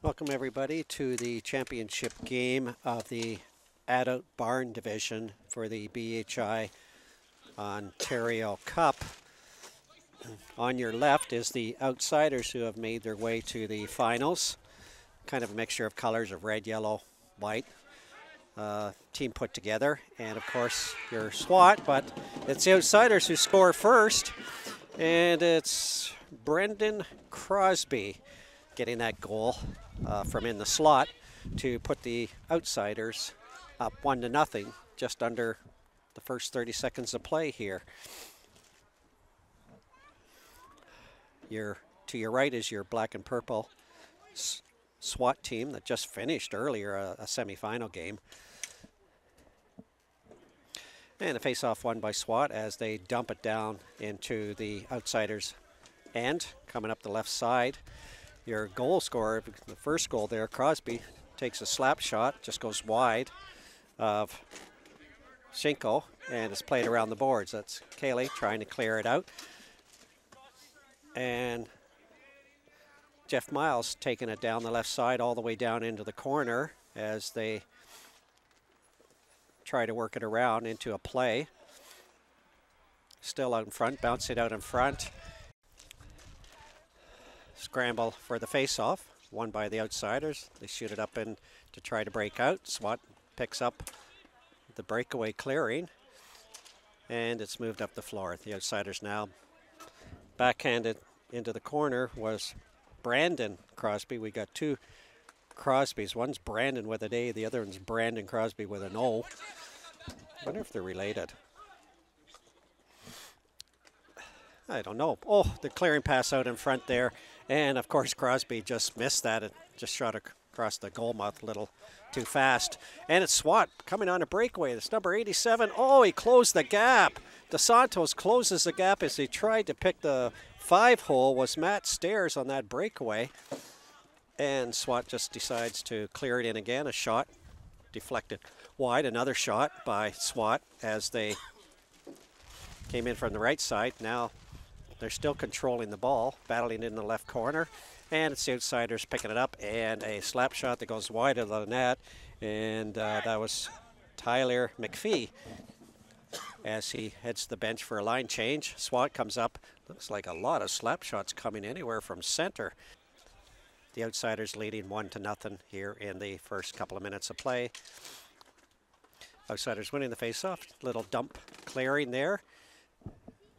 Welcome everybody to the championship game of the Adult Barn Division for the BHI Ontario Cup. On your left is the outsiders who have made their way to the finals. Kind of a mixture of colors of red, yellow, white. Team put together. And of course your Swat, but it's the outsiders who score first. And it's Brendan Crosby getting that goal from in the slot to put the outsiders up 1-0 just under the first 30 seconds of play here. To your right is your black and purple SWAT team that just finished earlier a semifinal game. And a face-off won by SWAT as they dump it down into the outsiders' end, coming up the left side. Your goal scorer, the first goal there, Crosby, takes a slap shot, just goes wide of Shinko, and it's played around the boards. That's Kaylee trying to clear it out. And Jeff Miles taking it down the left side all the way down into the corner as they try to work it around into a play. Still out in front, bounce it out in front. Scramble for the face-off, won by the outsiders. They shoot it up in to try to break out. SWAT picks up the breakaway clearing, and it's moved up the floor. The outsiders now backhanded into the corner was Brandon Crosby. We got two Crosbys. One's Brandon with an A, the other one's Brandon Crosby with an O. I wonder if they're related. I don't know. Oh, the clearing pass out in front there. And, of course, Crosby just missed that. It just shot across the goal mouth a little too fast. And it's SWAT coming on a breakaway. It's number 87. Oh, he closed the gap. DeSantos closes the gap as he tried to pick the 5-hole. Was Matt Stairs on that breakaway. And SWAT just decides to clear it in again. A shot deflected wide. Another shot by SWAT as they came in from the right side. Now they're still controlling the ball, battling in the left corner, and it's the outsiders picking it up, and a slap shot that goes wide of the net, and that was Tyler McPhee as he heads to the bench for a line change. SWAT comes up. Looks like a lot of slap shots coming anywhere from center. The outsiders leading 1-0 here in the first couple of minutes of play. Outsiders winning the faceoff. Little dump clearing there.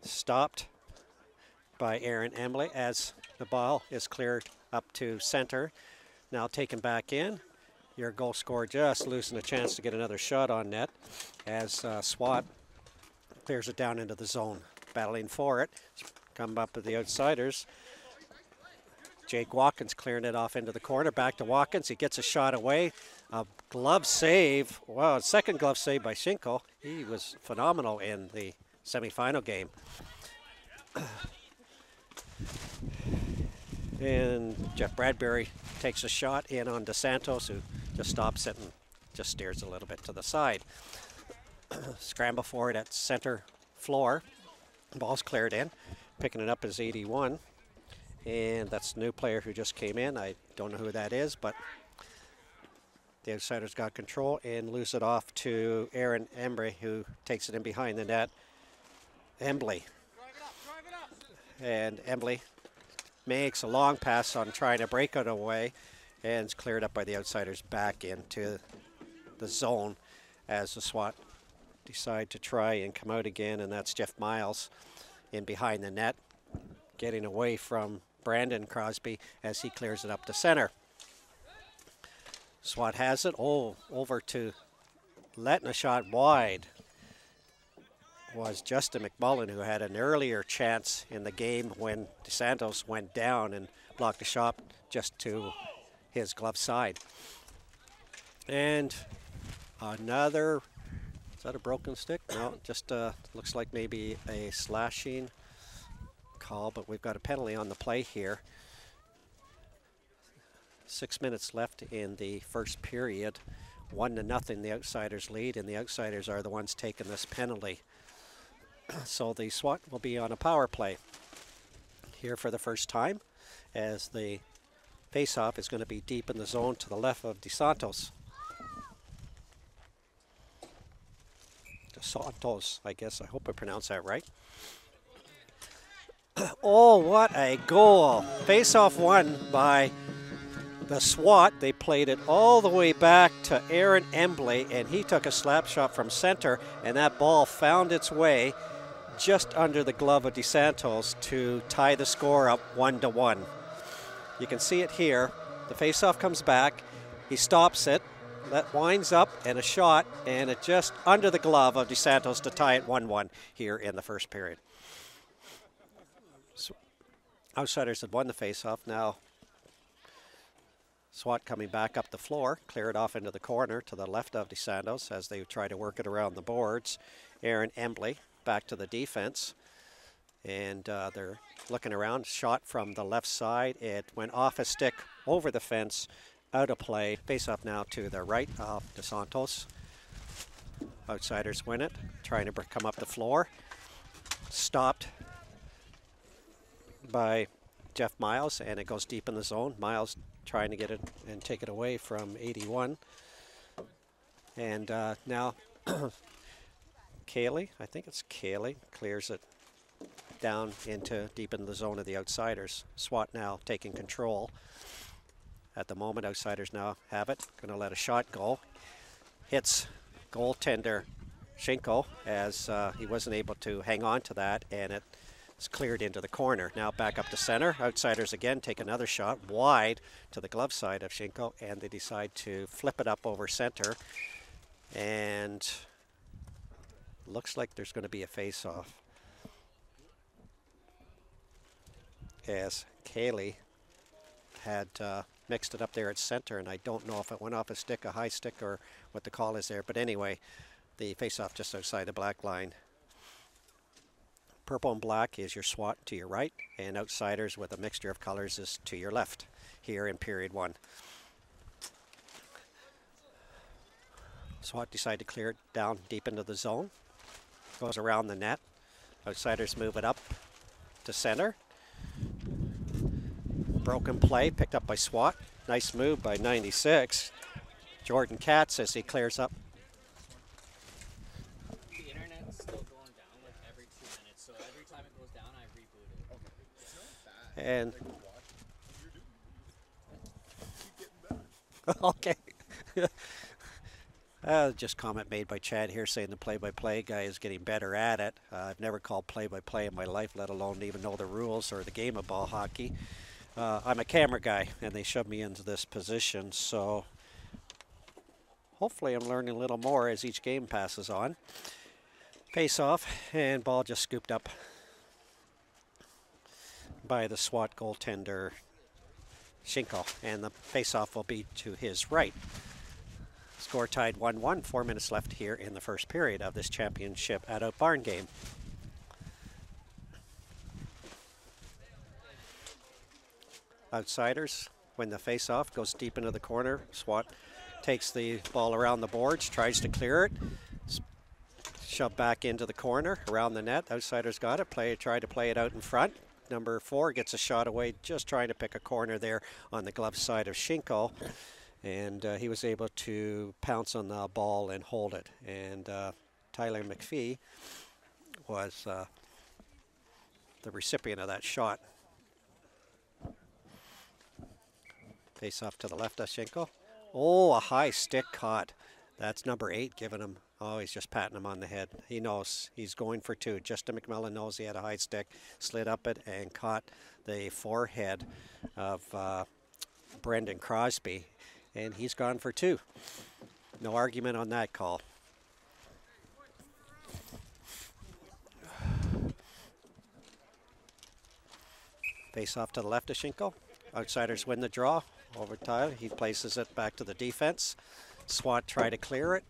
Stopped by Aaron Emily as the ball is cleared up to center. Now taken back in. Your goal scorer just losing a chance to get another shot on net as SWAT clears it down into the zone. Battling for it. Come up with the outsiders. Jake Watkins clearing it off into the corner. Back to Watkins. He gets a shot away. A glove save. Wow, second glove save by Shinko. He was phenomenal in the semifinal game. And Jeff Bradbury takes a shot in on DeSantos, who just stops it and just steers a little bit to the side. Scramble for it at center floor. Ball's cleared in. Picking it up is 81. And that's the new player who just came in. I don't know who that is, but the outsiders got control and lose it off to Aaron Embry, who takes it in behind the net. Embley. And Embley makes a long pass on trying to break it away, and it's cleared up by the outsiders back into the zone as the SWAT decide to try and come out again, and that's Jeff Miles in behind the net, getting away from Brandon Crosby as he clears it up to center. SWAT has it. Oh, over to letting a shot wide was Justin McMullen, who had an earlier chance in the game when DeSantos went down and blocked a shot just to his glove side. And another, is that a broken stick? No, just looks like maybe a slashing call, but we've got a penalty on the play here. 6 minutes left in the first period. 1-0, the outsiders lead, and the outsiders are the ones taking this penalty. So the SWAT will be on a power play here for the first time as the Face-off is going to be deep in the zone to the left of DeSantos. DeSantos, I guess. I hope I pronounced that right. Oh, what a goal. Face-off won by the Swat. They played it all the way back to Aaron Embley, and he took a slap shot from center, and that ball found its way just under the glove of DeSantos to tie the score up 1-1. You can see it here. The face-off comes back. He stops it. That winds up and a shot, and it just under the glove of DeSantos to tie it 1-1 here in the first period. So Outsiders have won the face-off. Now Swat coming back up the floor, clear it off into the corner to the left of DeSantos as they try to work it around the boards. Aaron Embley back to the defense. And they're looking around. Shot from the left side. It went off a stick over the fence, out of play. Face off now to the right of DeSantos. Outsiders win it. Trying to come up the floor. Stopped by Jeff Miles, and it goes deep in the zone. Miles trying to get it and take it away from 81. And now Kaylee, I think it's Kaylee, clears it down into deep in the zone of the Outsiders. Swat now taking control. At the moment, Outsiders now have it. Going to let a shot go. Hits goaltender Shinko as he wasn't able to hang on to that, and it's cleared into the corner. Now back up to center. Outsiders again take another shot wide to the glove side of Shinko, and they decide to flip it up over center. And looks like there's going to be a face-off, as Kaylee had mixed it up there at center, and I don't know if it went off a stick, a high stick, or what the call is there. But anyway, the face-off just outside the black line. Purple and black is your Swat to your right, and Outsiders with a mixture of colors is to your left here in period one. Swat decide to clear it down deep into the zone. Goes around the net. Outsiders move it up to center. Broken play picked up by Swat. Nice move by 96. Jordan Katz as he clears up. The internet's still going down like every 2 minutes, so every time it goes down, I reboot it. And okay. Just comment made by Chad here saying the play-by-play guy is getting better at it. I've never called play-by-play in my life, let alone even know the rules or the game of ball hockey. I'm a camera guy, and they shoved me into this position, so hopefully I'm learning a little more as each game passes on. Face off, and ball just scooped up by the Swat goaltender Shinko, and the face-off will be to his right. Score tied 1-1, 4 minutes left here in the first period of this championship adult barn game. Outsiders win the face-off, goes deep into the corner. Swat takes the ball around the boards, tries to clear it. Shoved back into the corner, around the net. Outsiders got it, tried to play it out in front. Number 4 gets a shot away, just trying to pick a corner there on the glove side of Shinko. And he was able to pounce on the ball and hold it. And Tyler McPhee was the recipient of that shot. Face off to the left of Shinko. Oh, a high stick caught. That's number 8 giving him, oh, he's just patting him on the head. He knows he's going for 2. Justin McMillan knows he had a high stick, slid up it and caught the forehead of Brendan Crosby. And he's gone for 2. No argument on that call. Face off to the left of Shinko. Outsiders win the draw over Tyler. He places it back to the defense. Swat try to clear it.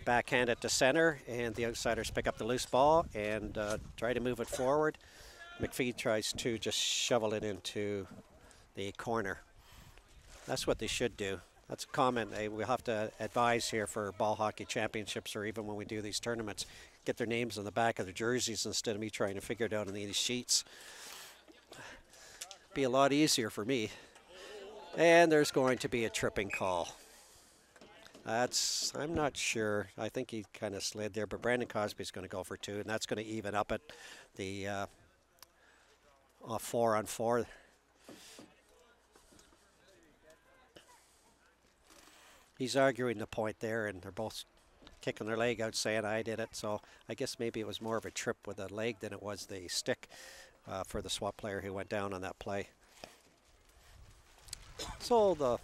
Backhand it to center, and the Outsiders pick up the loose ball and try to move it forward. McPhee tries to just shovel it into the corner. That's what they should do. That's a comment we'll have to advise here for ball hockey championships, or even when we do these tournaments. Get their names on the back of their jerseys instead of me trying to figure it out on these sheets. Be a lot easier for me. And there's going to be a tripping call. I'm not sure. I think he kind of slid there, but Brandon Crosby's going to go for 2, and that's going to even up at the 4-on-4. He's arguing the point there, and they're both kicking their leg out saying, I did it. So I guess maybe it was more of a trip with the leg than it was the stick for the Swat player who went down on that play. So the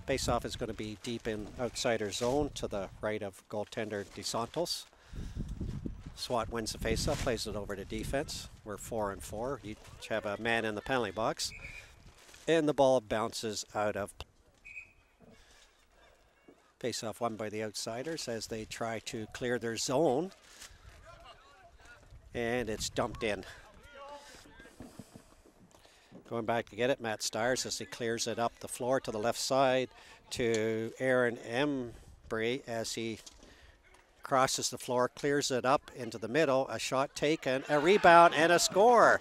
face-off is going to be deep in outsider zone to the right of goaltender DeSantos. Swat wins the face-off, plays it over to defense. We're 4-on-4. You each have a man in the penalty box. And the ball bounces out of face-off won by the outsiders as they try to clear their zone. And it's dumped in. Going back to get it, Matt Stires as he clears it up the floor to the left side to Aaron Embry as he crosses the floor, clears it up into the middle, a shot taken, a rebound, and a score.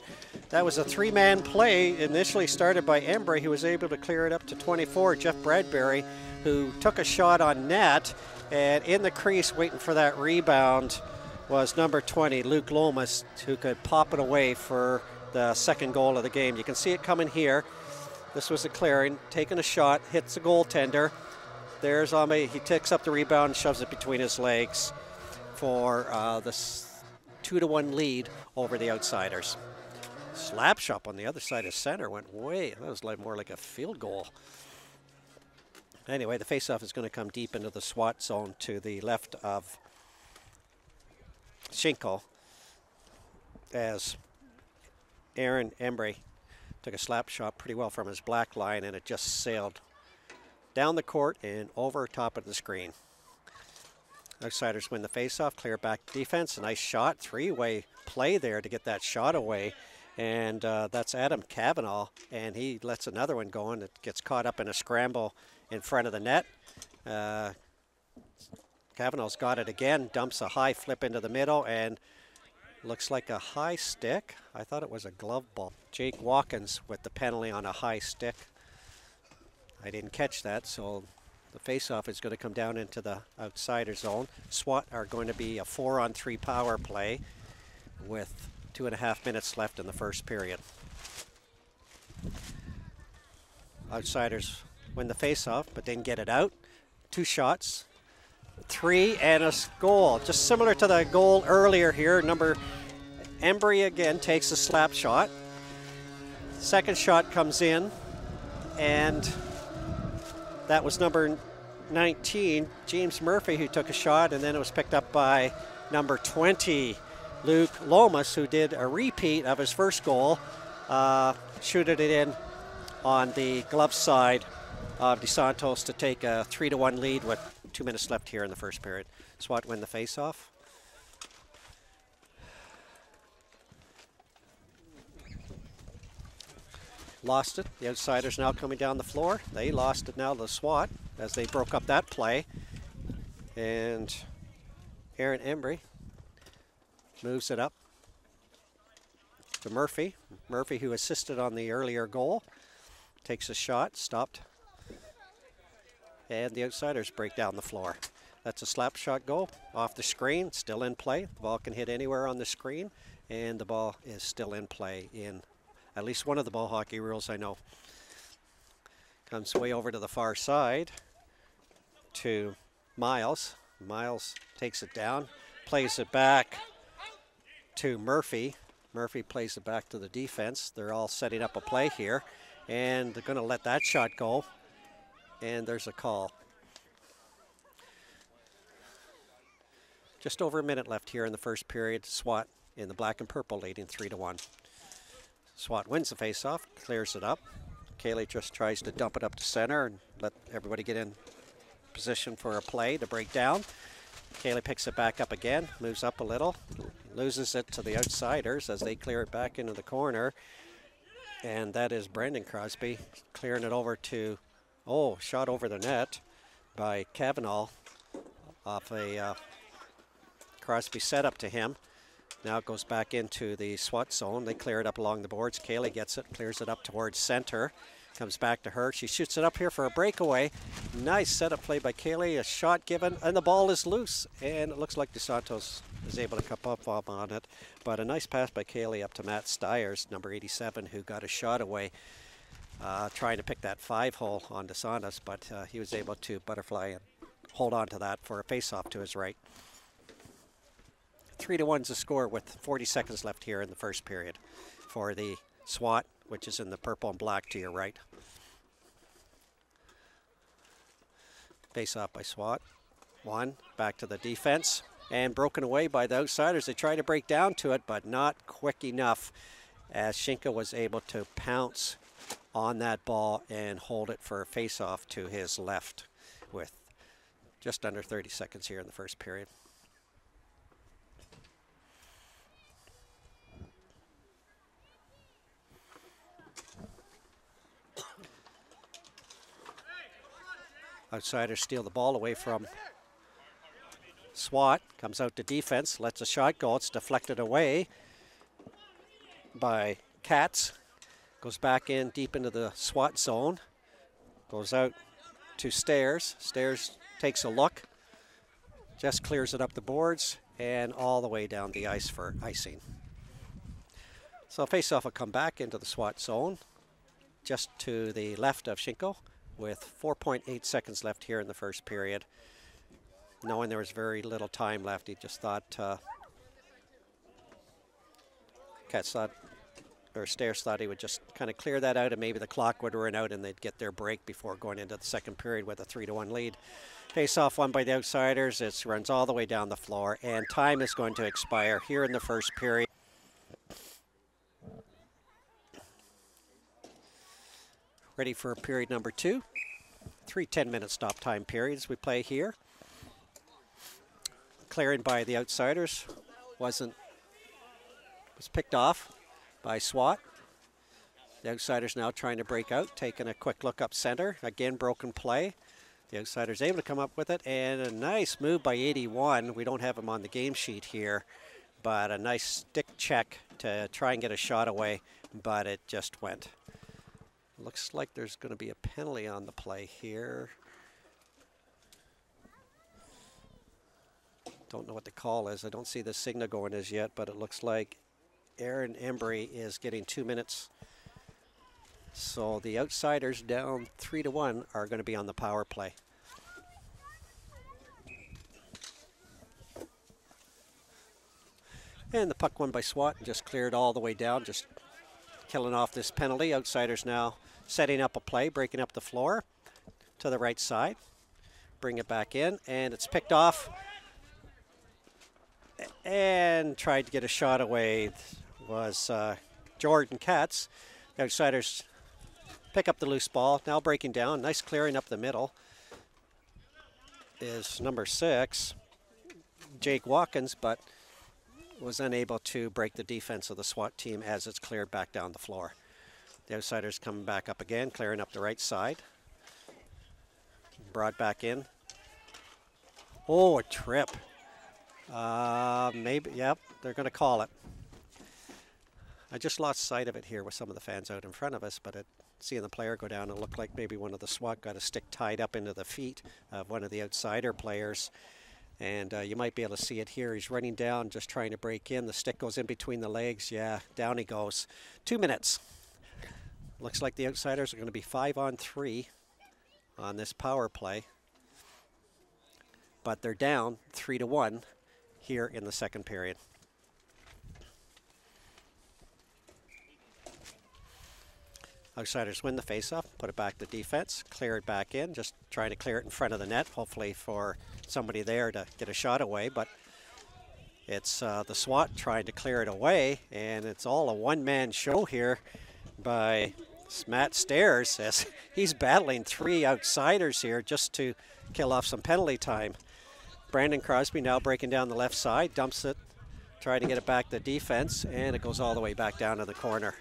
That was a 3-man play initially started by Embry, who was able to clear it up to 24. Jeff Bradbury, who took a shot on net, and in the crease waiting for that rebound was number 20, Luke Lomas, who could pop it away for the second goal of the game. You can see it coming here. This was a clearing, taking a shot, hits the goaltender. There's Ame. He takes up the rebound and shoves it between his legs for the 2-1 lead over the outsiders. Slap shot on the other side of center went way. That was more like a field goal. Anyway, the faceoff is going to come deep into the SWAT zone to the left of Schinkel as Aaron Embry took a slap shot pretty well from his black line, and it just sailed down the court and over top of the screen. Outsiders win the faceoff, clear back defense, a nice shot, 3-way play there to get that shot away, and that's Adam Cavanaugh, and he lets another one go, and it gets caught up in a scramble in front of the net. Cavanaugh's got it again, dumps a high flip into the middle, and looks like a high stick. I thought it was a glove ball. Jake Watkins with the penalty on a high stick. I didn't catch that, so the faceoff is going to come down into the outsider zone. SWAT are going to be a 4-on-3 power play with 2.5 minutes left in the first period. Outsiders win the faceoff, but didn't get it out. 2 shots. 3 and a goal. Just similar to the goal earlier here. Number Embry again takes a slap shot. Second shot comes in, and that was number 19, James Murphy, who took a shot, and then it was picked up by number 20, Luke Lomas, who did a repeat of his first goal, shooted it in on the glove side of DeSantos to take a 3-1 lead with 2 minutes left here in the first period. SWAT win the faceoff. Lost it. The outsiders now coming down the floor. They lost it now to the SWAT as they broke up that play. And Aaron Embry moves it up to Murphy. Murphy, who assisted on the earlier goal, takes a shot, stopped. And the outsiders break down the floor. That's a slap shot goal off the screen, still in play. The ball can hit anywhere on the screen, and the ball is still in play in at least one of the ball hockey rules I know. Comes way over to the far side to Miles. Miles takes it down, plays it back to Murphy. Murphy plays it back to the defense. They're all setting up a play here, and they're going to let that shot go. And there's a call. Just over a minute left here in the first period. SWAT in the black and purple leading 3-1. SWAT wins the faceoff, clears it up. Kaylee just tries to dump it up to center and let everybody get in position for a play to break down. Kaylee picks it back up again, moves up a little, loses it to the outsiders as they clear it back into the corner. And that is Brandon Crosby clearing it over to, shot over the net by Cavanaugh off a Crosby setup to him. Now it goes back into the SWAT zone. They clear it up along the boards. Kaylee gets it, clears it up towards center. Comes back to her. She shoots it up here for a breakaway. Nice setup play by Kaylee. A shot given, and the ball is loose. And it looks like DeSantos is able to come up on it. But a nice pass by Kaylee up to Matt Stiers, number 87, who got a shot away. Trying to pick that 5-hole on DeSantos, but he was able to butterfly and hold on to that for a face-off to his right. 3-1's the score with 40 seconds left here in the first period for the Swat, which is in the purple and black to your right. Face off by Swat. One, back to the defense, and broken away by the outsiders. They try to break down to it, but not quick enough, as Shinka was able to pounce on that ball and hold it for a face-off to his left with just under 30 seconds here in the first period. Outsiders steal the ball away from Swat. Comes out to defense, lets a shot go. It's deflected away by Katz. Goes back in deep into the Swat zone. Goes out to Stairs. Stairs takes a look. Just clears it up the boards and all the way down the ice for icing. So face-off will come back into the Swat zone, just to the left of Shinko, with 4.8 seconds left here in the first period. Knowing there was very little time left, he just thought, Katz thought, or Stairs thought he would just kind of clear that out and maybe the clock would run out and they'd get their break before going into the second period with a 3-1 lead. Face-off won by the outsiders. It runs all the way down the floor, and time is going to expire here in the first period. Ready for period number 2. 3 10-minute stop time periods we play here. Clearing by the outsiders was picked off by Swat. The outsiders now trying to break out, taking a quick look up center. Again, broken play. The outsiders able to come up with it, and a nice move by 81. We don't have him on the game sheet here, but a nice stick check to try and get a shot away, but it just went. Looks like there's going to be a penalty on the play here. Don't know what the call is. I don't see the signal going as yet, but it looks like Aaron Embry is getting 2 minutes. So the outsiders down 3-1 are going to be on the power play. And the puck won by Swat and just cleared all the way down, just killing off this penalty. Outsiders now setting up a play, breaking up the floor to the right side. Bring it back in, and it's picked off. And tried to get a shot away was Jordan Katz. The outsiders pick up the loose ball, now breaking down. Nice clearing up the middle is number 6, Jake Watkins, but was unable to break the defense of the SWAT team as it's cleared back down the floor. The outsiders coming back up again, clearing up the right side. Brought back in. Oh, a trip. Maybe, yep, they're going to call it. I just lost sight of it here with some of the fans out in front of us, but seeing the player go down, it looked like maybe one of the SWAT got a stick tied up into the feet of one of the outsider players. And you might be able to see it here. He's running down, just trying to break in. The stick goes in between the legs. Yeah, down he goes. 2 minutes. Looks like the outsiders are going to be 5-on-3 on this power play. But they're down 3-1 here in the second period. Outsiders win the faceoff, put it back to defense, clear it back in, just trying to clear it in front of the net, hopefully for somebody there to get a shot away, but it's the SWAT trying to clear it away, and it's all a one-man show here by Matt Stairs as he's battling 3 outsiders here just to kill off some penalty time. Brandon Crosby now breaking down the left side, dumps it, trying to get it back to defense, and it goes all the way back down to the corner.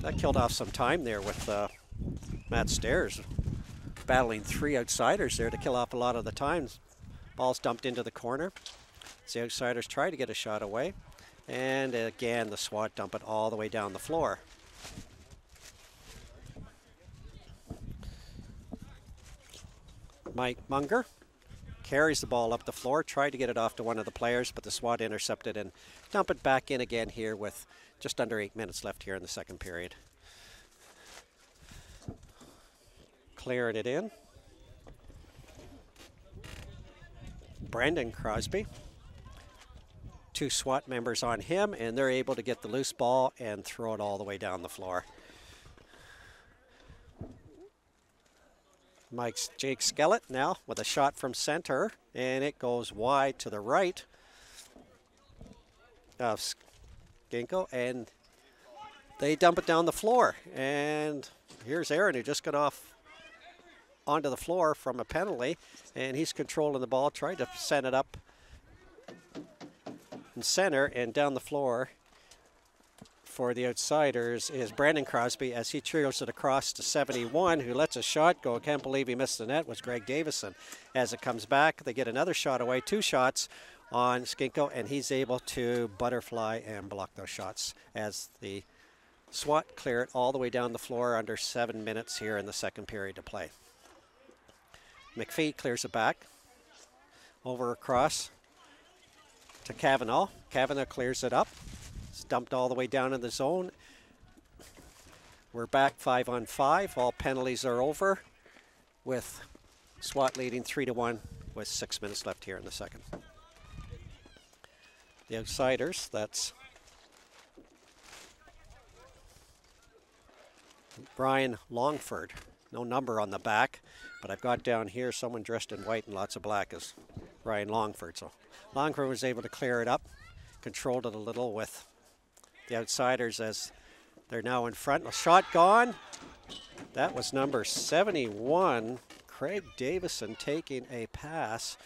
That killed off some time there with Matt Stairs battling 3 outsiders there to kill off a lot of the times. Ball's dumped into the corner. The outsiders try to get a shot away. And again, the SWAT dump it all the way down the floor. Mike Munger carries the ball up the floor, tried to get it off to one of the players, but the Swat intercepted and dump it back in again here with just under 8 minutes left here in the second period. Clearing it in. Brendan Crosby. 2 SWAT members on him, and they're able to get the loose ball and throw it all the way down the floor. Jake Skellett now with a shot from center, and it goes wide to the right of Skinko, and they dump it down the floor. And here's Aaron, who just got off onto the floor from a penalty, and he's controlling the ball, trying to send it up in center, and down the floor for the Outsiders is Brandon Crosby as he trios it across to 71, who lets a shot go. Can't believe he missed the net, was Greg Davison. As it comes back, they get another shot away, 2 shots on Skinko, and he's able to butterfly and block those shots as the SWAT clear it all the way down the floor under 7 minutes here in the second period to play. McPhee clears it back over across to Kavanaugh. Kavanaugh clears it up. It's dumped all the way down in the zone. We're back 5-on-5. All penalties are over with SWAT leading 3-1 with 6 minutes left here in the second. The Outsiders, that's Brian Longford. No number on the back, but I've got down here someone dressed in white and lots of black is Brian Longford. So Longford was able to clear it up, controlled it a little with the Outsiders as they're now in front. A shot gone. That was number 71, Craig Davison, taking a pass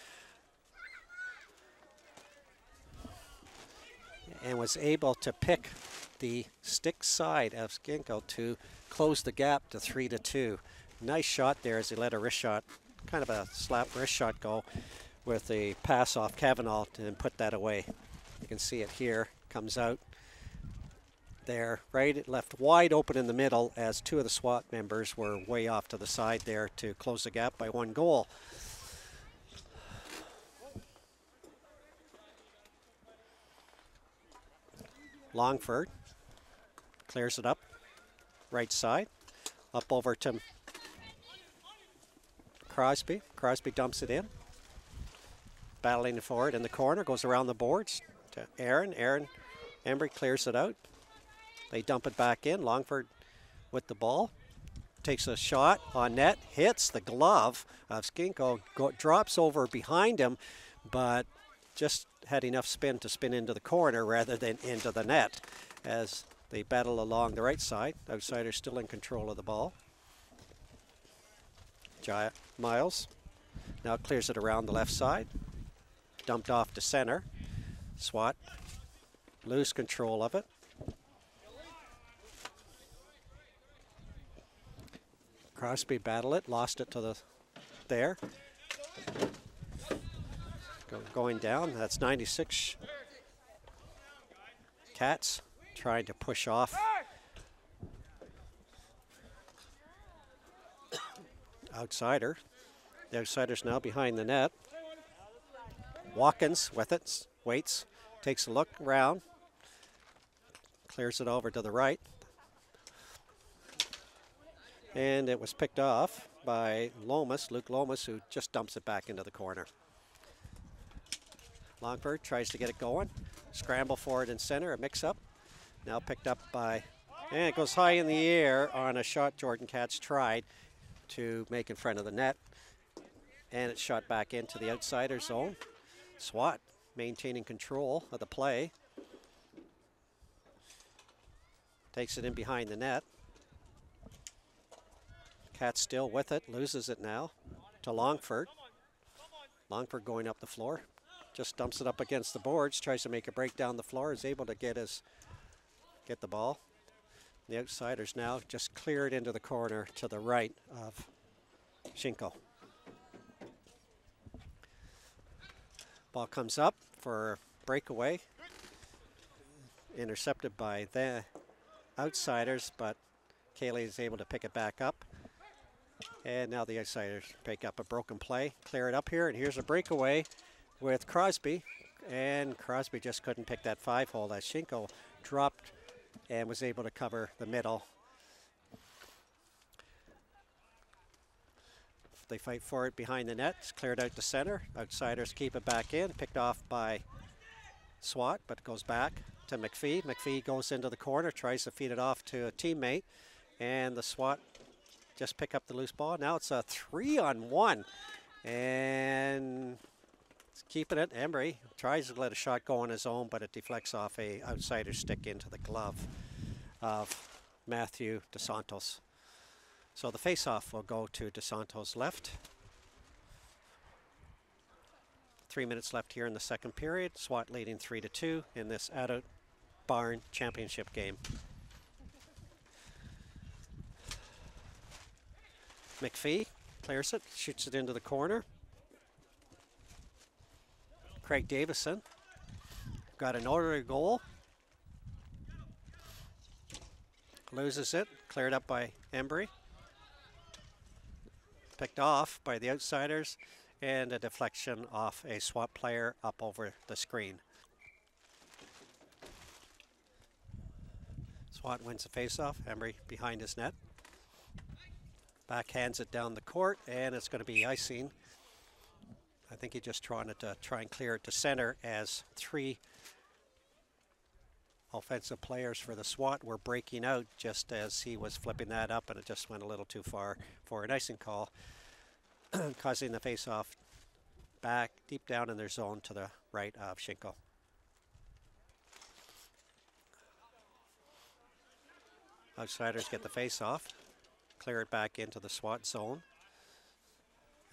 and was able to pick the stick side of Skinko to close the gap to 3-2. Nice shot there as he let a wrist shot, kind of a slap wrist shot go with a pass off Kavanaugh and put that away. You can see it here, comes out there, right, it left wide open in the middle as 2 of the SWAT members were way off to the side there to close the gap by 1 goal. Longford clears it up, right side, up over to Crosby. Crosby dumps it in, battling for it in the corner, goes around the boards to Aaron. Aaron Embry clears it out. They dump it back in. Longford with the ball. Takes a shot on net. Hits the glove of Skinko. Drops over behind him, but just had enough spin to spin into the corner rather than into the net as they battle along the right side. Outsiders still in control of the ball. Miles now clears it around the left side. Dumped off to center. SWAT lose control of it. Crosby battled it, lost it to the there. Going down, that's 96. Cats trying to push off. Outsider. The Outsider's now behind the net. Watkins with it, waits, takes a look around, clears it over to the right. And it was picked off by Luke Lomas, who just dumps it back into the corner. Longford tries to get it going. Scramble for it in center, a mix-up. Now picked up by, and it goes high in the air on a shot Jordan Katz tried to make in front of the net. And it's shot back into the outsider zone. SWAT maintaining control of the play. Takes it in behind the net. Katz still with it, loses it now to Longford. Longford going up the floor. Just dumps it up against the boards, tries to make a break down the floor, is able to get the ball. The Outsiders now just clear it into the corner to the right of Skinko. Ball comes up for breakaway. Intercepted by the Outsiders, but Cayley is able to pick it back up. And now the outsiders break up a broken play, clear it up here, and here's a breakaway with Crosby. And Crosby just couldn't pick that 5-hole as Schinkel dropped and was able to cover the middle. They fight for it behind the net. It's cleared out to center. Outsiders keep it back in. Picked off by Swat, but it goes back to McPhee. McPhee goes into the corner, tries to feed it off to a teammate, and the Swat just pick up the loose ball. Now it's a 3-on-1, and it's keeping it. Embry tries to let a shot go on his own, but it deflects off a outsider stick into the glove of Matthew DeSantos. So the face-off will go to DeSantos' left. 3 minutes left here in the second period. Swat leading 3-2 in this Adult Barn Championship game. McPhee clears it, shoots it into the corner. Craig Davison got an orderly goal. Loses it, cleared up by Embry. Picked off by the outsiders, and a deflection off a Swat player up over the screen. Swat wins the faceoff. Embry behind his net. Backhands it down the court, and it's going to be icing. I think he just trying to try and clear it to center as 3 offensive players for the Swat were breaking out just as he was flipping that up, and it just went a little too far for an icing call, causing the face-off back deep down in their zone to the right of Schinkel. Outsiders get the face-off, clear it back into the Swat zone.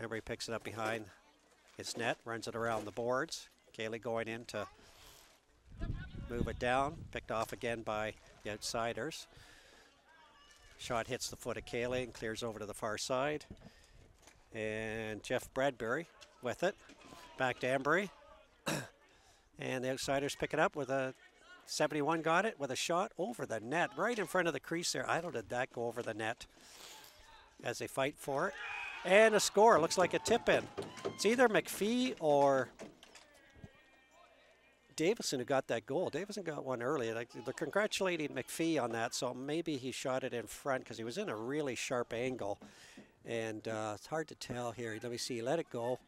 Embry picks it up behind his net, runs it around the boards. Cayley going in to move it down, picked off again by the outsiders. Shot hits the foot of Cayley and clears over to the far side. And Jeff Bradbury with it. Back to Embry. And the outsiders pick it up with a 71, got it with a shot over the net, right in front of the crease there. I don't know, did that go over the net as they fight for it. And a score, looks like a tip-in. It's either McPhee or Davison who got that goal. Davison got one early. They're congratulating McPhee on that, so maybe he shot it in front because he was in a really sharp angle. And it's hard to tell here. Let me see, let it go.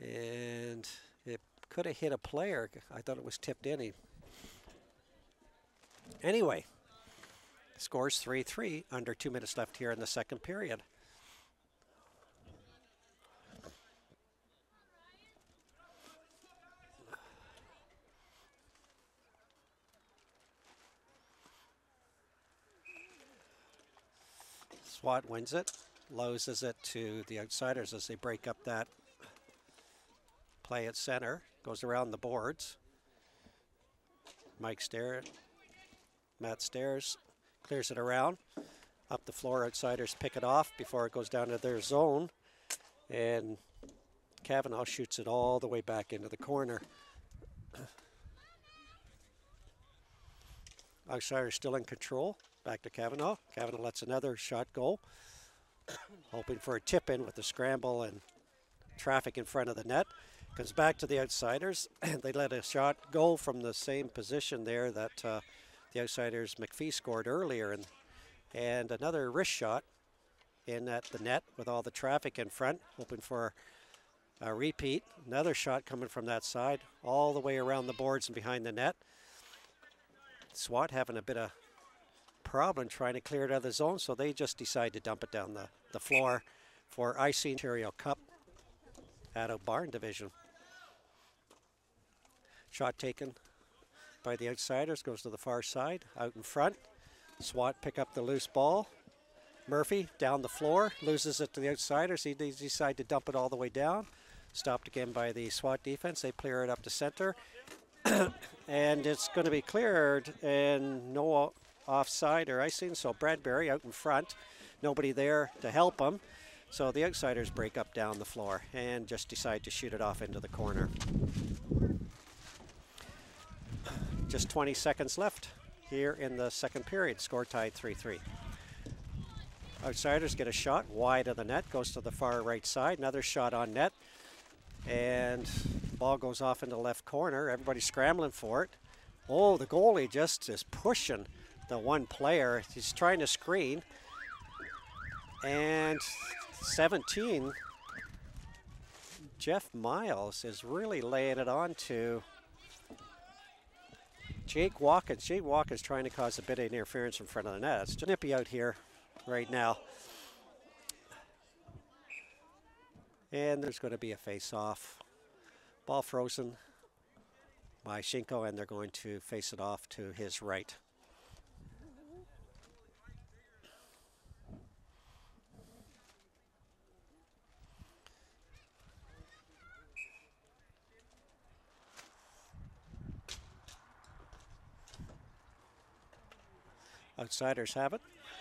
And it could have hit a player. I thought it was tipped in. Anyway, scores 3-3, under 2 minutes left here in the second period. Swat wins it, loses it to the outsiders as they break up that play at center. Goes around the boards. Matt Stairs clears it around. Up the floor, outsiders pick it off before it goes down to their zone. And Kavanaugh shoots it all the way back into the corner. Outsiders still in control. Back to Kavanaugh. Kavanaugh lets another shot go. Hoping for a tip-in with the scramble and traffic in front of the net. Comes back to the outsiders. They let a shot go from the same position there that the outsiders McPhee scored earlier. And another wrist shot in at the net with all the traffic in front. Hoping for a repeat. Another shot coming from that side. All the way around the boards and behind the net. Swat having a bit of problem trying to clear it out of the zone, so they just decide to dump it down the floor for icing Ontario Cup Adult Barn Division. Shot taken by the outsiders, goes to the far side, out in front. Swat pick up the loose ball. Murphy down the floor, loses it to the outsiders. They decide to dump it all the way down. Stopped again by the Swat defense. They clear it up to center. And it's going to be cleared and no offside or icing, so Bradbury out in front. Nobody there to help him. So the outsiders break up down the floor and just decide to shoot it off into the corner. Just 20 seconds left here in the second period. Score tied 3-3. Outsiders get a shot wide of the net, goes to the far right side. Another shot on net. And the ball goes off into the left corner. Everybody's scrambling for it. Oh, the goalie just is pushing the one player. He's trying to screen. And 17, Jeff Miles is really laying it on to Jake Watkins. Jake Watkins trying to cause a bit of interference in front of the net. It's nippy out here right now. And there's going to be a face-off. Ball frozen by Shinko, and they're going to face it off to his right. Outsiders have it.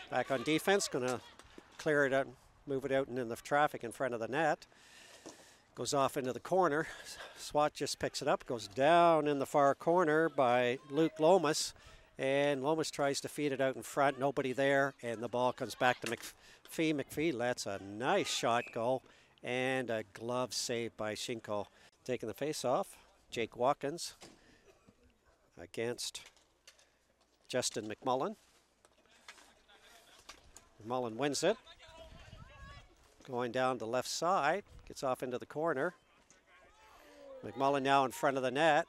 Back on defense, going to clear it out, move it out into the traffic in front of the net. Goes off into the corner. Swat just picks it up, goes down in the far corner by Luke Lomas. And Lomas tries to feed it out in front, nobody there, and the ball comes back to McPhee. McPhee lets a nice shot go, and a glove save by Shinko. Taking the face off, Jake Watkins against Justin McMullen. McMullen wins it. Going down the left side, gets off into the corner. McMullen now in front of the net.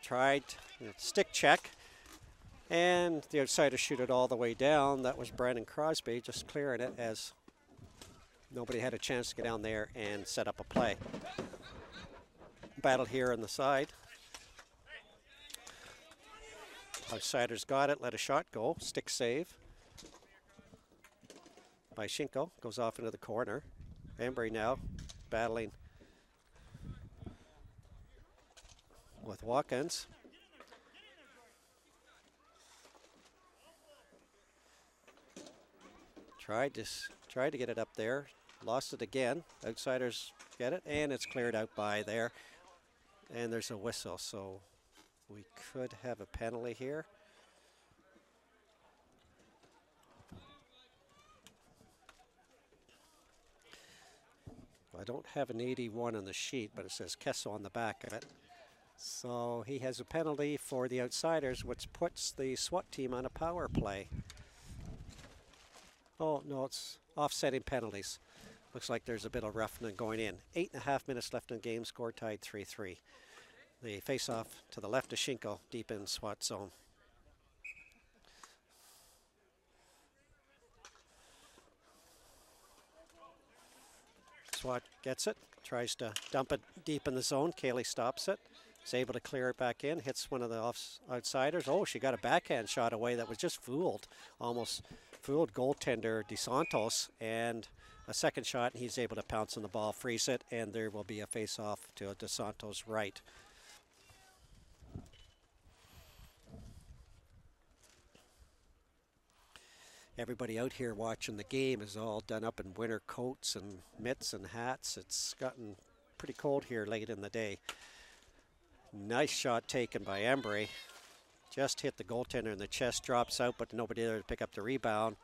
Tried stick check, and the outsider shoot it all the way down. That was Brandon Crosby just clearing it as nobody had a chance to get down there and set up a play. Battle here on the side. Outsiders got it, let a shot go, stick save by Shinko, goes off into the corner. Embry now battling with Watkins. Tried to get it up there, lost it again. Outsiders get it, and it's cleared out by there. And there's a whistle, so we could have a penalty here. I don't have an 81 on the sheet, but it says Kessel on the back of it. So he has a penalty for the outsiders, which puts the SWAT team on a power play. Oh, no, it's offsetting penalties. Looks like there's a bit of roughness going in. 8.5 minutes left in the game, score tied 3-3. The face-off to the left of Shinko, deep in SWAT zone. SWAT gets it, tries to dump it deep in the zone. Kaylee stops it. Is able to clear it back in, hits one of the outsiders. Oh, she got a backhand shot away that was just fooled. Almost fooled goaltender DeSantos. And a second shot, and he's able to pounce on the ball, freeze it, and there will be a face-off to DeSantos' right. Everybody out here watching the game is all done up in winter coats and mitts and hats. It's gotten pretty cold here late in the day. Nice shot taken by Embry. Just hit the goaltender in the chest, drops out, but nobody there to pick up the rebound.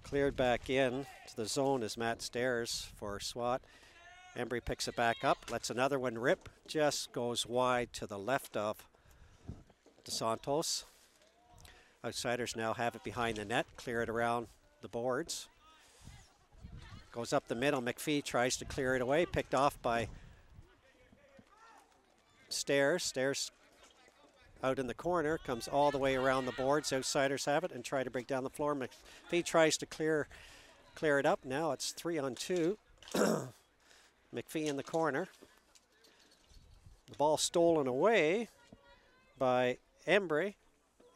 Cleared back in to the zone is Matt Stairs for SWAT. Embry picks it back up, lets another one rip, just goes wide to the left of DeSantos. Outsiders now have it behind the net, clear it around the boards. Goes up the middle, McPhee tries to clear it away, picked off by Stairs. Stairs out in the corner, comes all the way around the boards. Outsiders have it and try to break down the floor. McPhee tries to clear it up. Now it's 3-on-2. McPhee in the corner. The ball stolen away by Embry.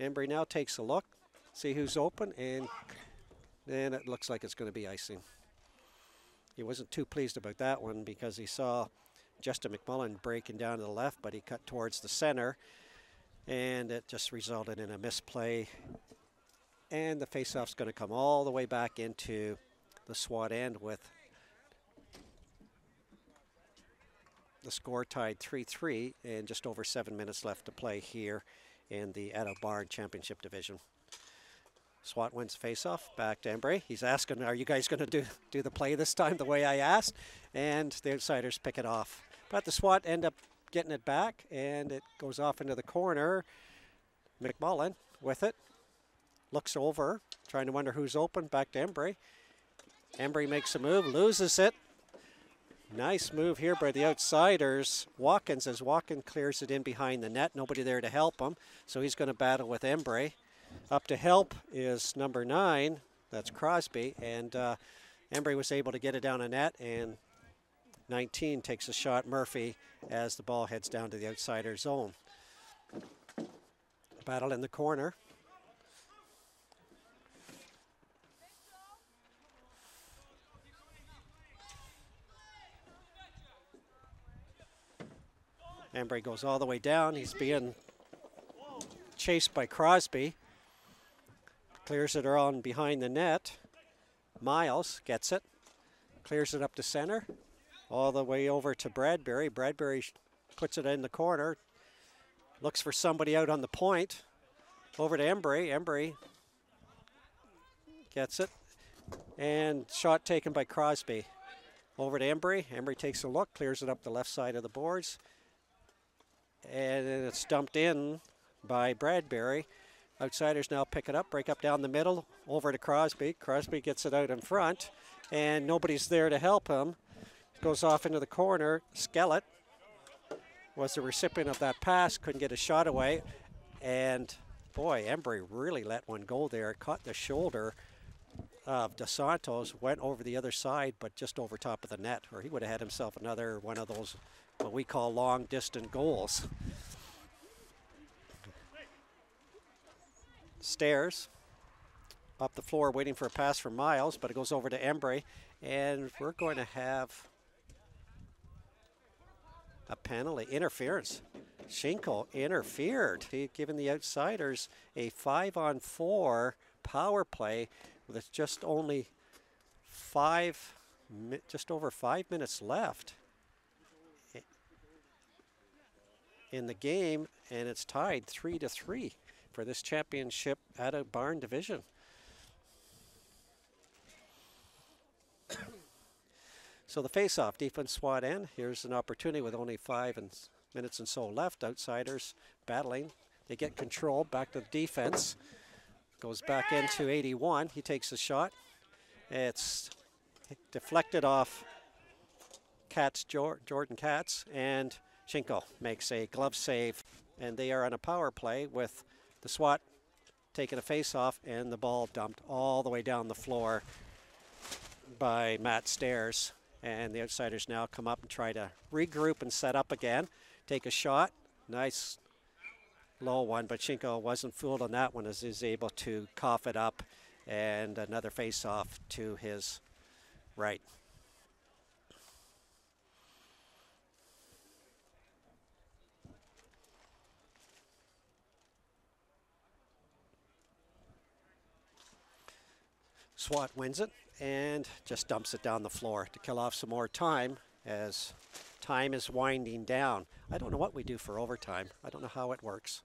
Embry now takes a look, see who's open, and then it looks like it's going to be icing. He wasn't too pleased about that one because he saw Justin McMullen breaking down to the left, but he cut towards the center, and it just resulted in a misplay. And the faceoff's going to come all the way back into the SWAT end with the score tied 3-3 and just over 7 minutes left to play here in the Addo Barn Championship Division. Swat wins face-off, back to Embry. He's asking, are you guys going to do the play this time the way I asked? And the outsiders pick it off. But the Swat end up getting it back, and it goes off into the corner. McMullen with it. Looks over, trying to wonder who's open. Back to Embry. Embry makes a move, loses it. Nice move here by the outsiders. Watkins, as Watkins clears it in behind the net. Nobody there to help him, so he's going to battle with Embry. Up to help is number 9. That's Crosby, and Embry was able to get it down a net, and 19 takes a shot, Murphy, as the ball heads down to the outsider zone. Battle in the corner. Embry goes all the way down. He's being chased by Crosby. Clears it around behind the net. Miles gets it. Clears it up to center. All the way over to Bradbury. Bradbury puts it in the corner. Looks for somebody out on the point. Over to Embry. Embry gets it. And shot taken by Crosby. Over to Embry. Embry takes a look. Clears it up the left side of the boards. And it's dumped in by Bradbury. Outsiders now pick it up, break up down the middle, over to Crosby. Crosby gets it out in front, and nobody's there to help him. Goes off into the corner. Skellett was the recipient of that pass, couldn't get a shot away. And boy, Embry really let one go there. It caught the shoulder of Dos Santos, went over the other side, but just over top of the net, or he would have had himself another one of those, what we call long distant goals. Stairs up the floor waiting for a pass from Miles, but it goes over to Embry, and we're going to have a penalty, interference. Schinkel interfered. He'd given the outsiders a 5-on-4 power play with just only just over 5 minutes left in the game, and it's tied 3-3 for this championship out of Barn division. So the face-off, defense SWAT end. Here's an opportunity with only 5 minutes and so left. Outsiders battling. They get control, back to the defense. Goes back into 81. He takes a shot. It's deflected off Jordan Katz, and Schinkel makes a glove save. And they are on a power play with the SWAT taking a face-off, and the ball dumped all the way down the floor by Matt Stairs. And the outsiders now come up and try to regroup and set up again. Take a shot. Nice low one, but Schinkel wasn't fooled on that one as he's able to cough it up, and another face-off to his right. SWAT wins it and just dumps it down the floor to kill off some more time as time is winding down. I don't know what we do for overtime. I don't know how it works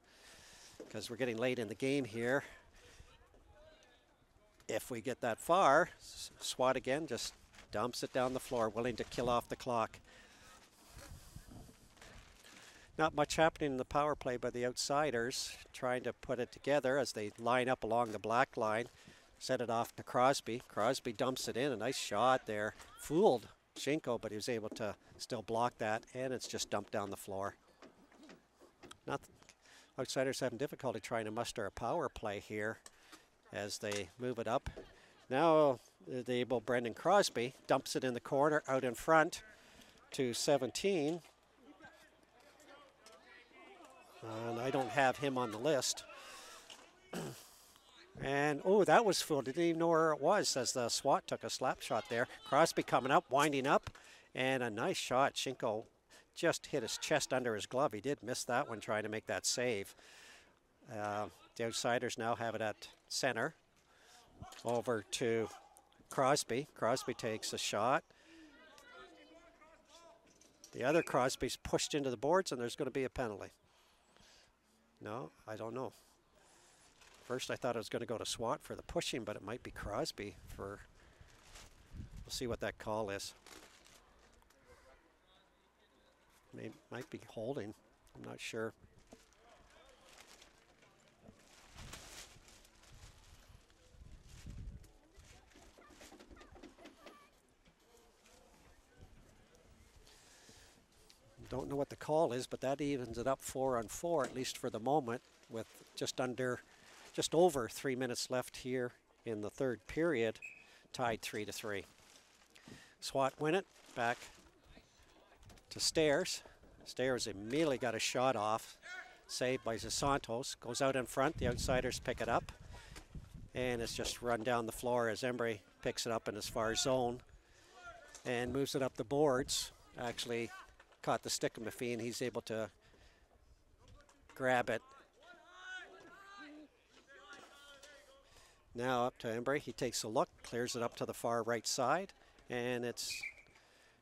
because we're getting late in the game here. If we get that far, SWAT again just dumps it down the floor, willing to kill off the clock. Not much happening in the power play by the outsiders, trying to put it together as they line up along the black line. Set it off to Crosby. Crosby dumps it in. A nice shot there. Fooled Schinkel, but he was able to still block that, and it's just dumped down the floor. Outsiders having difficulty trying to muster a power play here as they move it up. Now the able Brendan Crosby dumps it in the corner out in front to 17. And I don't have him on the list. And, oh, that was fooled. Didn't even know where it was as the SWAT took a slap shot there. Crosby coming up, winding up, and a nice shot. Schinkel just hit his chest under his glove. He did miss that one trying to make that save. The outsiders now have it at center. Over to Crosby. Crosby takes a shot. The other Crosby's pushed into the boards, and there's going to be a penalty. No, I don't know. First I thought it was going to go to Swat for the pushing, but it might be Crosby for, we'll see what that call is. Might be holding, I'm not sure. Don't know what the call is, but that evens it up 4-on-4, at least for the moment, with just over 3 minutes left here in the third period, tied 3-3. Swat win it, back to Stairs. Stairs immediately got a shot off, saved by Santos. Goes out in front, the outsiders pick it up, and it's just run down the floor as Embry picks it up in his far zone and moves it up the boards. Actually caught the stick of Maffei, and he's able to grab it. Now up to Embry, he takes a look, clears it up to the far right side, and it's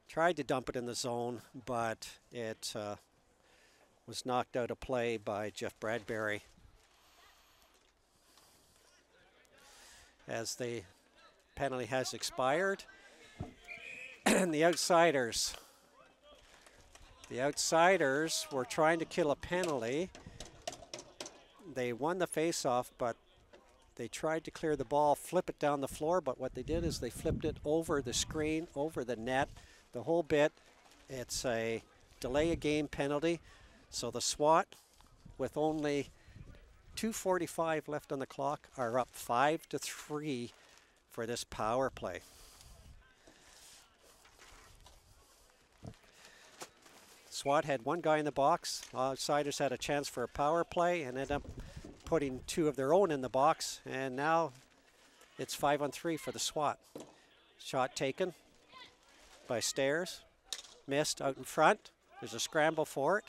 tried to dump it in the zone, but it was knocked out of play by Jeff Bradbury. As the penalty has expired, and the outsiders were trying to kill a penalty. They won the face-off, but they tried to clear the ball, flip it down the floor, but what they did is they flipped it over the screen, over the net, the whole bit. It's a delay a game penalty. So the SWAT, with only 2:45 left on the clock, are up 5-3 for this power play. SWAT had one guy in the box. Outsiders had a chance for a power play and ended up putting two of their own in the box, and now it's 5-on-3 for the SWAT. Shot taken by Stairs, missed out in front. There's a scramble for it.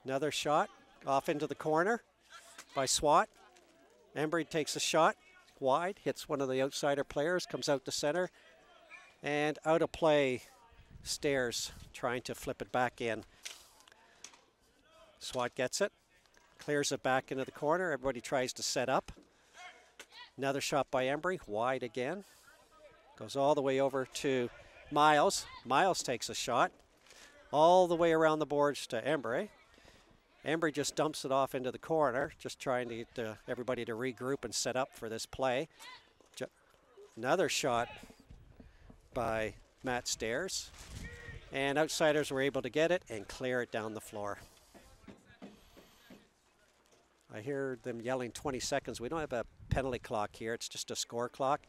Another shot off into the corner by SWAT. Embry takes a shot wide, hits one of the outsider players, comes out to center, and out of play. Stairs trying to flip it back in. SWAT gets it, clears it back into the corner. Everybody tries to set up. Another shot by Embry, wide again. Goes all the way over to Miles. Miles takes a shot all the way around the boards to Embry. Embry just dumps it off into the corner, just trying to get everybody to regroup and set up for this play. Another shot by Matt Stairs. And outsiders were able to get it and clear it down the floor. I hear them yelling 20 seconds. We don't have a penalty clock here. It's just a score clock.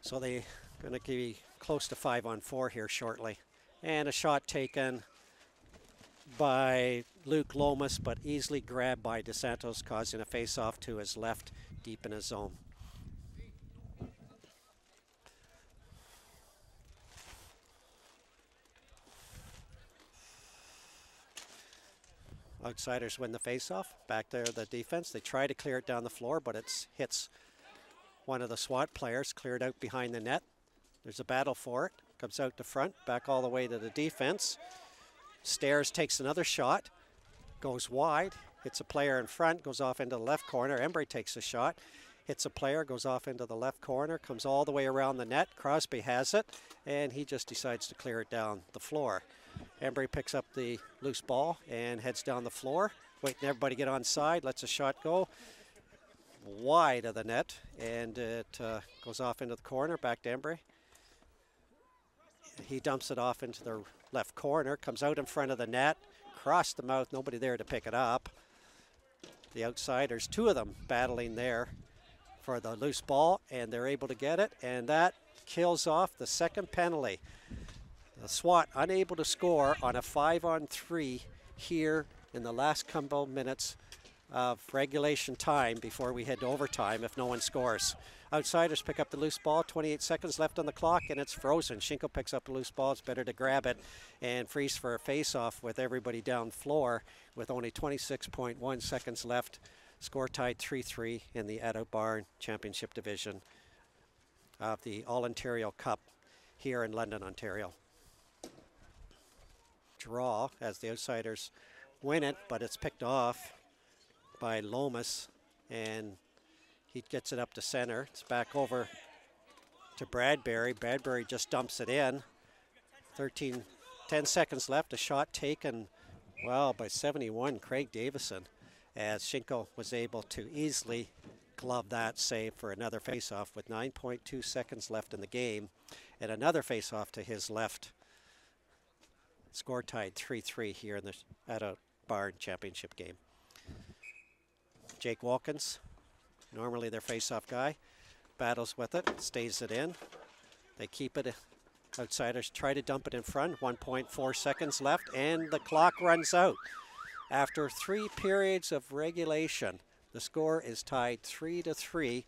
So they're going to be close to 5-on-4 here shortly. And a shot taken by Luke Lomas, but easily grabbed by DeSantos, causing a face-off to his left, deep in his zone. Outsiders win the face-off. Back there, the defense. They try to clear it down the floor, but it hits one of the SWAT players, cleared out behind the net. There's a battle for it. Comes out to front, back all the way to the defense. Stairs takes another shot, goes wide, hits a player in front, goes off into the left corner. Embry takes a shot, hits a player, goes off into the left corner, comes all the way around the net. Crosby has it, and he just decides to clear it down the floor. Embry picks up the loose ball and heads down the floor, waiting everybody get on side, lets a shot go wide of the net, and it goes off into the corner, back to Embry. He dumps it off into the left corner, comes out in front of the net, across the mouth, nobody there to pick it up. The outsiders, two of them battling there for the loose ball, and they're able to get it, and that kills off the second penalty. The SWAT unable to score on a 5-on-3 here in the last couple minutes of regulation time before we head to overtime if no one scores. Outsiders pick up the loose ball, 28 seconds left on the clock, and it's frozen. Schinkel picks up the loose ball. It's better to grab it and freeze for a face-off with everybody down floor with only 26.1 seconds left. Score tied 3-3 in the Addo Barn Championship Division of the All-Ontario Cup here in London, Ontario. Draw as the outsiders win it, but it's picked off by Lomas, and he gets it up to center. It's back over to Bradbury. Bradbury just dumps it in. 10 seconds left. A shot taken, well, by 71, Craig Davison, as Shinko was able to easily glove that save for another faceoff with 9.2 seconds left in the game, and another faceoff to his left. Score tied 3-3 here in the Adult Barn Championship game. Jake Wilkins, normally their faceoff guy, battles with it, stays it in. They keep it. Outsiders try to dump it in front. 1.4 seconds left, and the clock runs out. After 3 periods of regulation, the score is tied 3-3.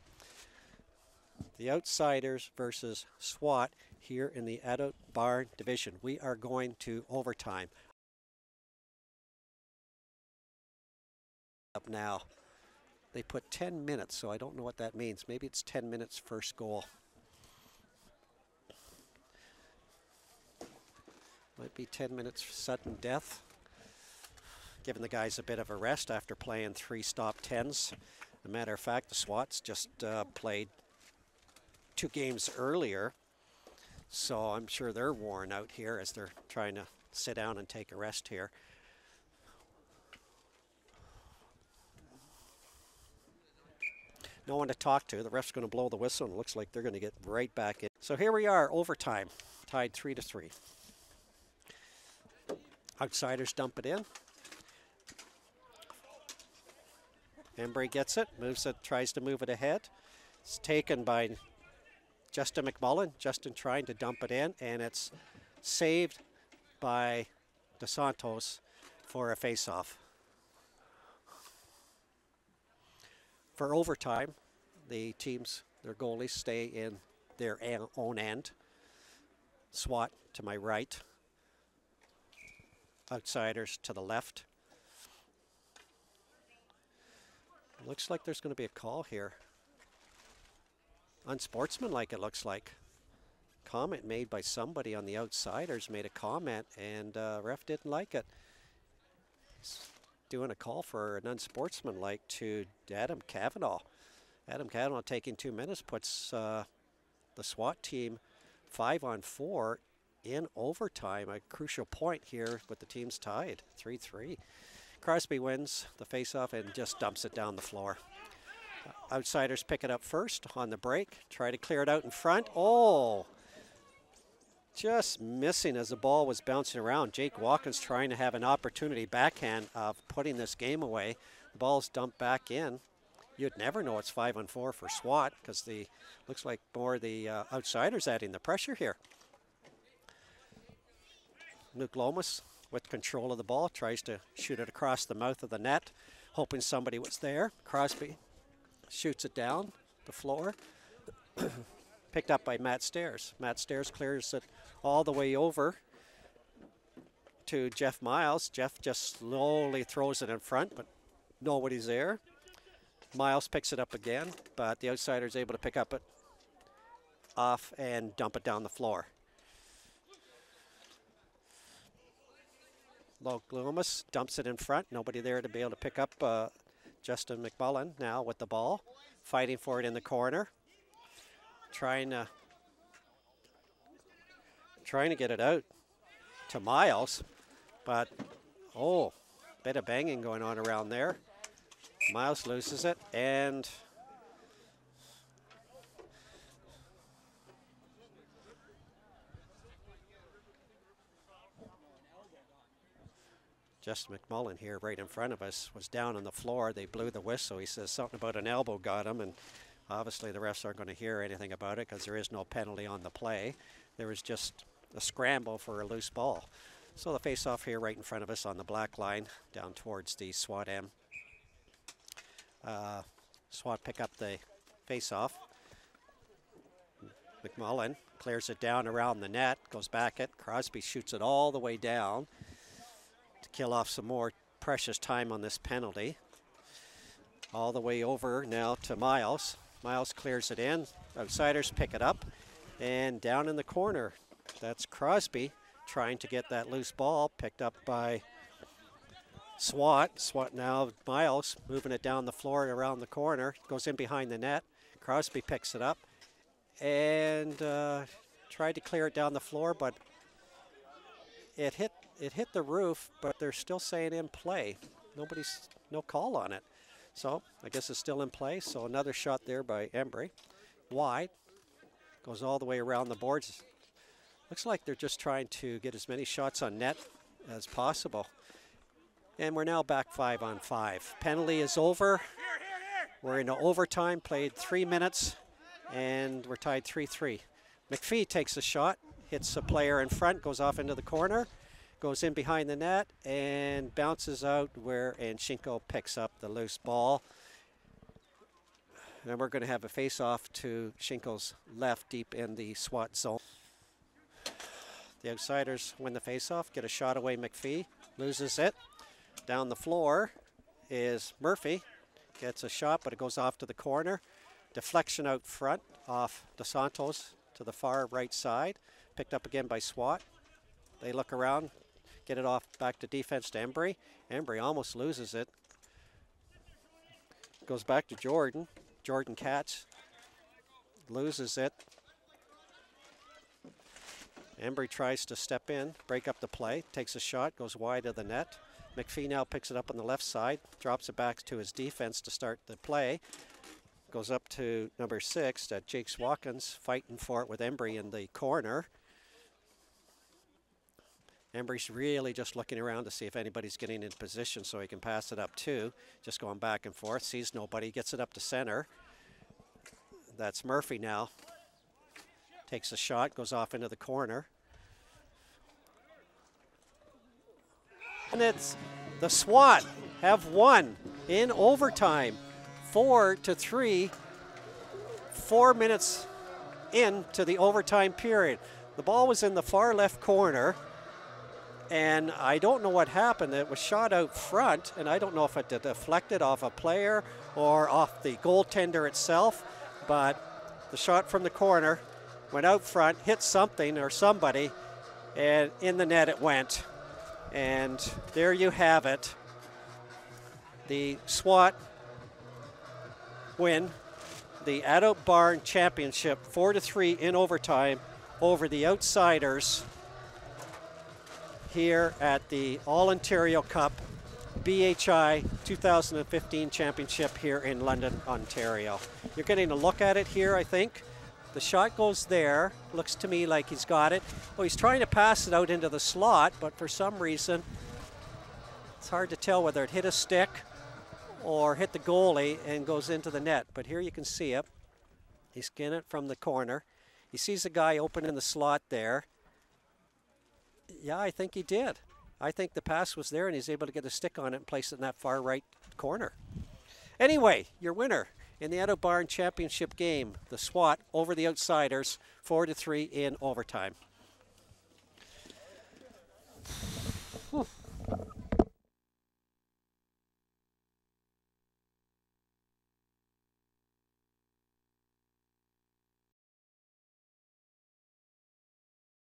The Outsiders versus Swat here in the Adult Barn division. We are going to overtime. Up now. They put 10 minutes, so I don't know what that means. Maybe it's 10 minutes first goal. Might be 10 minutes sudden death. Giving the guys a bit of a rest after playing 3 stop 10s. As a matter of fact, the Swats just played 2 games earlier, so I'm sure they're worn out here as they're trying to sit down and take a rest here. No one to talk to. The ref's going to blow the whistle, and it looks like they're going to get right back in. So here we are, overtime, tied 3-3. Outsiders dump it in. Embry gets it, moves it, tries to move it ahead. It's taken by Justin McMullen. Justin trying to dump it in, and it's saved by DeSantos for a face-off. For overtime, the teams, their goalies, stay in their own end. Swat to my right. Outsiders to the left. Looks like there's going to be a call here. Unsportsmanlike, it looks like. Comment made by somebody on the Outsiders made a comment, and ref didn't like it. He's doing a call for an unsportsmanlike to Adam Cavanaugh. Adam Cavanaugh taking 2 minutes puts the SWAT team 5-on-4 in overtime. A crucial point here with the teams tied, 3-3. Crosby wins the faceoff and just dumps it down the floor. Outsiders pick it up first on the break. Try to clear it out in front. Oh, just missing as the ball was bouncing around. Jake Watkins trying to have an opportunity backhand of putting this game away. The ball's dumped back in. You'd never know it's 5-on-4 for SWAT because the looks like more the Outsiders adding the pressure here. Luke Lomas with control of the ball, tries to shoot it across the mouth of the net, hoping somebody was there. Crosby shoots it down the floor. Picked up by Matt Stairs. Matt Stairs clears it all the way over to Jeff Miles. Jeff just slowly throws it in front, but nobody's there. Miles picks it up again, but the Outsider's able to pick up it off and dump it down the floor. Loomis dumps it in front. Nobody there to be able to pick up Justin McMullen now with the ball. Fighting for it in the corner. Trying to get it out to Miles. But, oh, bit of banging going on around there. Miles loses it, and Justin McMullen here right in front of us was down on the floor. They blew the whistle. He says something about an elbow got him, and obviously the refs aren't going to hear anything about it because there is no penalty on the play. There was just a scramble for a loose ball. So the face-off here right in front of us on the black line down towards the SWAT M. SWAT pick up the face-off. McMullen clears it down around the net, goes back it. Crosby shoots it all the way down to kill off some more precious time on this penalty. All the way over now to Miles. Miles clears it in. Outsiders pick it up. And down in the corner, that's Crosby trying to get that loose ball picked up by Swat now, Miles moving it down the floor around the corner, goes in behind the net. Crosby picks it up and tried to clear it down the floor, but it hit the roof, but they're still saying in play. No call on it. So I guess it's still in play. So another shot there by Embry. Wide. Goes all the way around the boards. Looks like they're just trying to get as many shots on net as possible. And we're now back 5-on-5. Penalty is over. We're in overtime, played 3 minutes, and we're tied 3-3. McPhee takes a shot, hits a player in front, goes off into the corner, goes in behind the net, and bounces out and Shinko picks up the loose ball. And we're going to have a face-off to Shinko's left deep in the Swat zone. The Outsiders win the face-off, get a shot away. McPhee loses it. Down the floor is Murphy. Gets a shot, but it goes off to the corner. Deflection out front off DeSantos to the far right side. Picked up again by Swat. They look around, get it off back to defense to Embry. Embry almost loses it. Goes back to Jordan. Jordan Katz loses it. Embry tries to step in, break up the play, takes a shot, goes wide of the net. McPhee now picks it up on the left side, drops it back to his defense to start the play. Goes up to number 6, Jake Swatkins, fighting for it with Embry in the corner. Embry's really just looking around to see if anybody's getting in position so he can pass it up too. Just going back and forth, sees nobody, gets it up to center. That's Murphy now. Takes a shot, goes off into the corner. And it's the Swat have won in overtime, 4-3, 4 minutes into the overtime period. The ball was in the far left corner, and I don't know what happened. It was shot out front, and I don't know if it deflected off a player or off the goaltender itself, but the shot from the corner went out front, hit something or somebody, and in the net it went. And there you have it. The Swat win the Adult Barn Championship 4-3 in overtime over the Outsiders here at the All Ontario Cup BHI 2015 Championship here in London, Ontario. You're getting a look at it here, I think. The shot goes there. Looks to me like he's got it. Oh, he's trying to pass it out into the slot, but for some reason, it's hard to tell whether it hit a stick or hit the goalie and goes into the net. But here you can see it. He's getting it from the corner. He sees a guy open in the slot there. Yeah, I think he did. I think the pass was there and he's able to get a stick on it and place it in that far right corner. Anyway, your winner in the Adult Barn Championship game, the Swat over the Outsiders, 4-3 in overtime. Whew.